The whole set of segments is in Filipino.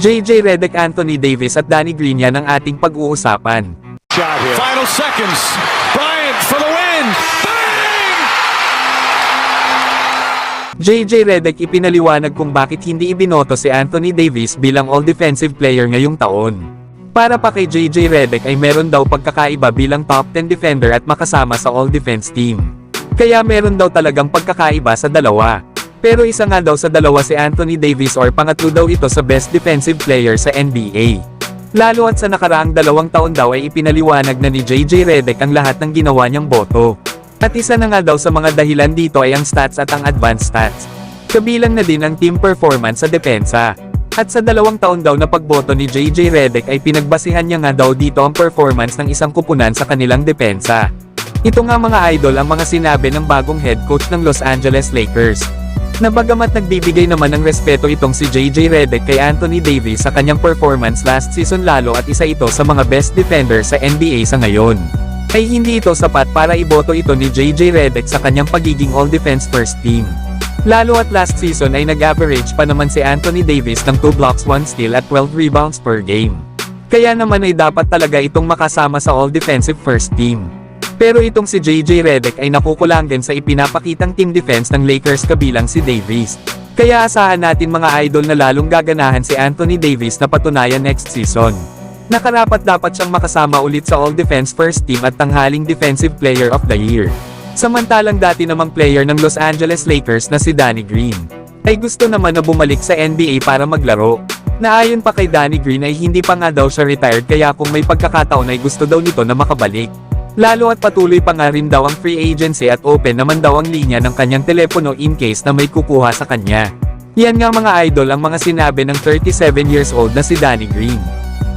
JJ Redick, Anthony Davis at Danny Green, yan ang ating pag-uusapan. Final seconds. Bryant for the win. Bang! JJ Redick ipinaliwanag kung bakit hindi ibinoto si Anthony Davis bilang All-Defensive Player ngayong taon. Para pa kay JJ Redick ay meron daw pagkakaiba bilang top 10 defender at makasama sa All-Defense team. Kaya meron daw talagang pagkakaiba sa dalawa. Pero isa nga daw sa dalawa si Anthony Davis or pangatlo daw ito sa Best Defensive Player sa NBA. Lalo at sa nakaraang 2 taon daw ay ipinaliwanag na ni JJ Redick ang lahat ng ginawa niyang boto. At isa na nga daw sa mga dahilan dito ay ang stats at ang advanced stats. Kabilang na din ang team performance sa depensa. At sa 2 taon daw na pagboto ni JJ Redick ay pinagbasihan niya nga daw dito ang performance ng isang kupunan sa kanilang depensa. Ito nga mga idol ang mga sinabi ng bagong head coach ng Los Angeles Lakers. Na bagamat nagbibigay naman ng respeto itong si JJ Redick kay Anthony Davis sa kanyang performance last season lalo at isa ito sa mga best defender sa NBA sa ngayon, ay hindi ito sapat para iboto ito ni JJ Redick sa kanyang pagiging all-defense first team. Lalo at last season ay nag-average pa naman si Anthony Davis ng 2 blocks 1 steal at 12 rebounds per game. Kaya naman ay dapat talaga itong makasama sa all-defensive first team. Pero itong si JJ Redick ay nakukulang din sa ipinapakitang team defense ng Lakers kabilang si Davis. Kaya asahan natin mga idol na lalong gaganahan si Anthony Davis na patunayan next season. Nakarapat dapat siyang makasama ulit sa all-defense first team at tanghaling Defensive Player of the Year. Samantalang dati namang player ng Los Angeles Lakers na si Danny Green, ay gusto naman na bumalik sa NBA para maglaro. Na ayon pa kay Danny Green ay hindi pa nga daw siya retired kaya kung may pagkakataon ay gusto daw nito na makabalik. Lalo at patuloy pa nga rin daw ang free agency at open naman daw ang linya ng kanyang telepono in case na may kukuha sa kanya. Yan nga mga idol ang mga sinabi ng 37 years old na si Danny Green.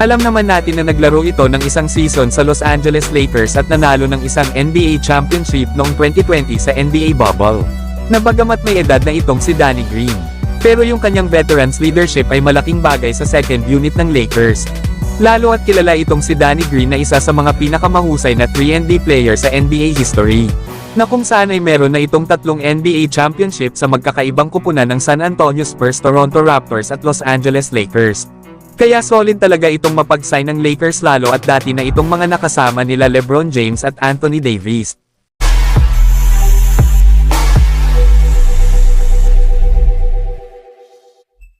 Alam naman natin na naglaro ito ng isang season sa Los Angeles Lakers at nanalo ng isang NBA championship noong 2020 sa NBA bubble. Na bagamat may edad na itong si Danny Green, pero yung kanyang veterans leadership ay malaking bagay sa second unit ng Lakers. Lalo at kilala itong si Danny Green na isa sa mga pinakamahusay na 3-and-D player sa NBA history. Na kung saan ay meron na itong 3 NBA championship sa magkakaibang kupunan ng San Antonio Spurs, Toronto Raptors at Los Angeles Lakers. Kaya solid talaga itong mapag-sign ng Lakers lalo at dati na itong mga nakasama nila LeBron James at Anthony Davis.